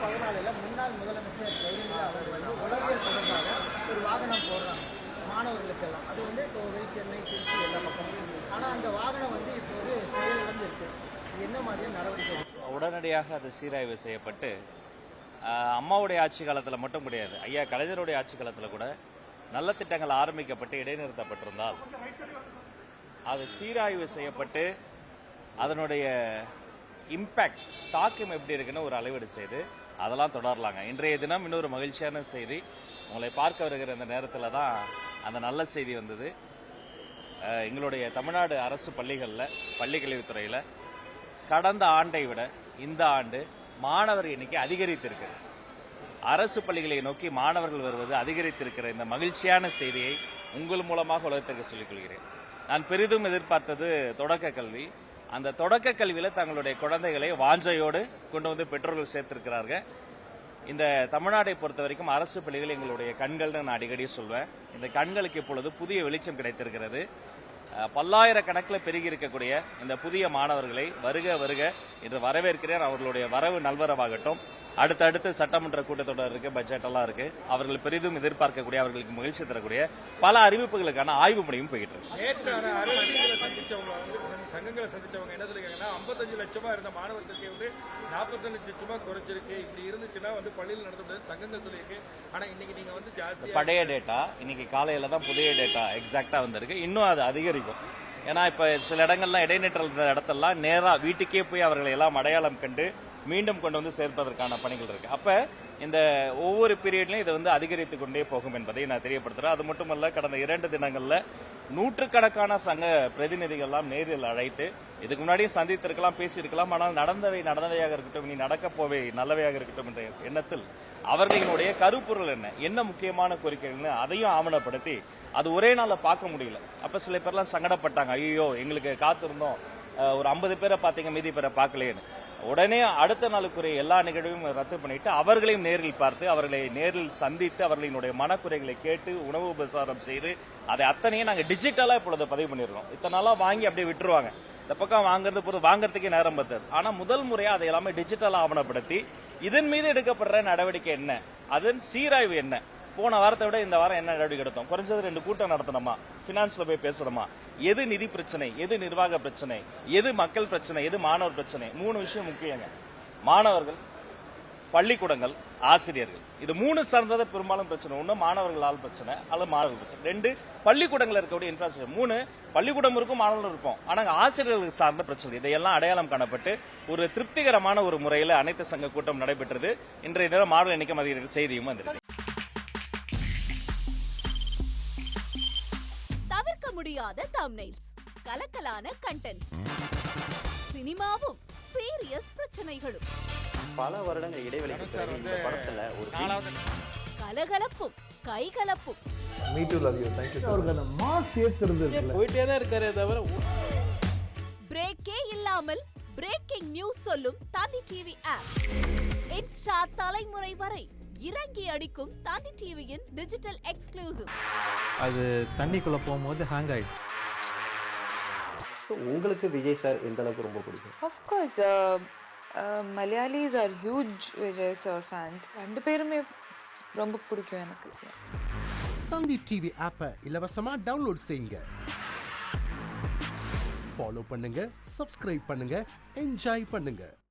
2014 முன்னாள் முதலமைச்சர் ஜெயலலிதா அவர் உளவியல் தொடர்பாக ஒரு வாகனம் போடுறாங்க மாணவர்களுக்கெல்லாம். அது கோவை, சென்னை, திருச்சி எல்லா பக்கமும். ஆனால் அந்த வாகனம் இப்போது செயலிழந்து இருக்கு. என்ன மாதிரியான நடவடிக்கை? உடனடியாக அது சீராய்வு செய்யப்பட்டு அம்மாவுடைய ஆட்சி காலத்தில் மட்டும் கிடையாது, ஐயா கலைஞருடைய ஆட்சி காலத்தில் கூட நல்ல திட்டங்கள் ஆரம்பிக்கப்பட்டு இடைநிறுத்தப்பட்டிருந்தால் அது சீராய்வு செய்யப்பட்டு அதனுடைய இம்பேக்ட் தாக்கம் எப்படி இருக்குன்னு ஒரு அளவீடு செய்து அதெல்லாம் தொடரலாங்க. இன்றைய தினம் இன்னொரு மகிழ்ச்சியான செய்தி, உங்களை பார்க்க வருகிற இந்த நேரத்தில் தான் அந்த நல்ல செய்தி வந்தது. எங்களுடைய தமிழ்நாடு அரசு பள்ளிகளில் பள்ளிக்கல்வித்துறையில் கடந்த ஆண்டை விட இந்த ஆண்டு மாணவர் எண்ணிக்கை அதிகரித்திருக்கிறது. அரசு பள்ளிகளை நோக்கி மாணவர்கள் வருவது அதிகரித்திருக்கிற இந்த மகிழ்ச்சியான செய்தியை உங்கள் மூலமாக உலகத்திற்கு சொல்லிக் கொள்கிறேன். நான் பெரிதும் எதிர்பார்த்தது தொடக்க கல்வி. அந்த தொடக்க கல்வியில் தங்களுடைய குழந்தைகளை வாஞ்சையோடு கொண்டு பெற்றோர்கள் சேர்த்திருக்கிறார்கள். இந்த தமிழ்நாட்டை பொறுத்த வரைக்கும் அரசு பள்ளிகள் எங்களுடைய கண்கள்னு நான் அடிக்கடி சொல்வேன். இந்த கண்களுக்கு இப்பொழுது புதிய வெளிச்சம் கிடைத்திருக்கிறது. பல்லாயிரக்கணக்கில் பெருகி இருக்கக்கூடிய இந்த புதிய மாணவர்களை வருக வருக என்று வரவேற்கிறேன். அவர்களுடைய வரவு நல்வரவாகட்டும். அடுத்தடுத்து சட்டமன்ற கூட்டத்தொடர் இருக்கு, பட்ஜெட் எல்லாம் இருக்கு. அவர்கள் பெரிதும் எதிர்பார்க்கக்கூடிய, அவர்களுக்கு மகிழ்ச்சி தரக்கூடிய பல அறிவிப்புகளுக்கான ஆய்வு பணியும் போயிட்டு இருக்கு. சங்கங்களை சந்திச்சவங்க என்ன சொல்லிருக்காங்கன்னா 55 லட்சமா இருந்த மாணவர் சேர்க்கை 45 லட்சமா குறைச்சிருக்கு. இப்படி இருந்துச்சுன்னா பள்ளியில் நடத்த சங்கங்கள் சொல்லியிருக்கு. ஆனா இன்னைக்கு நீங்க ஜாஸ்தி பழைய டேட்டா இன்னைக்கு காலையில தான் புதிய டேட்டா எக்ஸாக்டா வந்திருக்கு. இன்னும் அது அதிகரிக்கும். ஏன்னா இப்ப சில இடங்கள்லாம் இடைநிற்றல் இடத்தெல்லாம் நேரா வீட்டுக்கே போய் அவர்களை எல்லாம் அடையாளம் கண்டு மீண்டும் கொண்டு சேர்ப்பதற்கான பணிகள் இருக்கு. அப்ப இந்த ஒவ்வொரு பீரியட்லயும் இது அதிகரித்துக் கொண்டே போகும் என்பதை நான் தெரியப்படுத்துறேன். அது மட்டுமல்ல, கடந்த 2 தினங்கள்ல நூற்றுக்கணக்கான சங்க பிரதிநிதிகள்லாம் நேரில் அழைத்து இதுக்கு முன்னாடியே சந்தித்திருக்கலாம், பேசியிருக்கலாம். ஆனால் நடந்தவை நடந்தவையாக இருக்கட்டும், நீ நடக்க போவே நல்லவையாக இருக்கட்டும் என்ற எண்ணத்தில் அவர்களினுடைய கருப்பொருள் என்ன முக்கியமான கோரிக்கைகள்னு அதையும் ஆவணப்படுத்தி அது ஒரே நாள்ல பார்க்க முடியல. அப்ப சில பேர்லாம் சங்கடப்பட்டாங்க, ஐயோ எங்களுக்கு காத்திருந்தோம், ஒரு 50 பேரை பார்த்தீங்க, மீதி பேரை பார்க்கலையேன்னு. உடனே அடுத்த நாளுக்குரிய எல்லா நிகழ்வையும் ரத்து பண்ணிட்டு அவர்களையும் நேரில் பார்த்து அவர்களை நேரில் சந்தித்து அவர்களினுடைய மனக்குறைகளை கேட்டு உணவு உபசாரம் செய்து அதை அத்தனையும் நாங்கள் டிஜிட்டலா இப்பொழுது பதிவு பண்ணிருக்கோம். இத்தனை நாளா வாங்கி அப்படியே விட்டுருவாங்க. இந்த பக்கம் வாங்கறதுக்கே நேரம் பத்தாது. ஆனா முதல் முறையா அதை எல்லாமே டிஜிட்டலா ஆவணப்படுத்தி இதன் மீது எடுக்கப்படுற நடவடிக்கை என்ன, அதன் சீராய்வு என்ன, போன வாரத்தை விட இந்த வாரம் என்ன நடவடிக்கை எடுத்தோம், குறைஞ்சது 2 கூட்டம் நடத்தணுமா, பினான்ஸ்ல போய் பேசணுமா, எது நிதி பிரச்சனை, எது நிர்வாக பிரச்சனை, எது மக்கள் பிரச்சனை, எது மாணவர் பிரச்சனை. 3 விஷயம் முக்கியங்க. மாணவர்கள், பள்ளிக்கூடங்கள், ஆசிரியர்கள். இது 3 சார்ந்ததை பெரும்பாலும் பிரச்சனை. 1 மாணவர்களால் பிரச்சனை அல்லது மாணவர்கள் பிரச்சனை. 2 பள்ளிக்கூடங்கள் இருக்கக்கூடிய இன்ஃப்ராஸ்ட்ரக்சர். 3 பள்ளிக்கூடம் இருக்கும், மாணவர்கள் இருப்போம், ஆனா ஆசிரியர்களுக்கு சார்ந்த பிரச்சனை. இதையெல்லாம் அடையாளம் காணப்பட்டு ஒரு திருப்திகரமான ஒரு முறையில் அனைத்து சங்க கூட்டம் நடைபெற்றது. இன்றைய தினம் மாணவர் எண்ணிக்கை அதிகரிக்க செய்தியும் வந்திருக்கு. தவிர்க்க முடியாத தம்ப்நெயில்ஸ், கலக்கலான கண்டென்ட்ஸ், சினிமாவும் சீரியஸ் பிரச்சனைகளும், பல வருடங்கள் இடைவெளிக்கு பிறகு இந்த படத்துல ஒரு கலகலப்பும் கைகலப்பும், போயிட்டே தான் இருக்காரே தவிர பிரேக்கே இல்லாமல் பிரேக்கிங் நியூஸ் சொல்லும் தந்தி டிவி ஆப். இன்ஸ்டா தலைமுறை வரை இறங்கி அடிக்கும் தந்தி டிவியின் டிஜிட்டல் எக்ஸ்க்ளூசிவ். அது தண்ணிக்குள்ள போகும்போது ஹேங் ஆயிடுச்சு. உங்களுக்கு விஜய் சார் எந்த அளவுக்கு ரொம்ப பிடிக்கும்? Of course, Malayalis are huge Vijay sir fans. 2 பேருமே ரொம்ப பிடிக்கும் எனக்கு. தந்தி டிவி ஆப்பை இலவசமா டவுன்லோட் செய்யுங்க. ஃபாலோ பண்ணுங்க, சப்ஸ்கிரைப் பண்ணுங்க, என்ஜாய் பண்ணுங்க.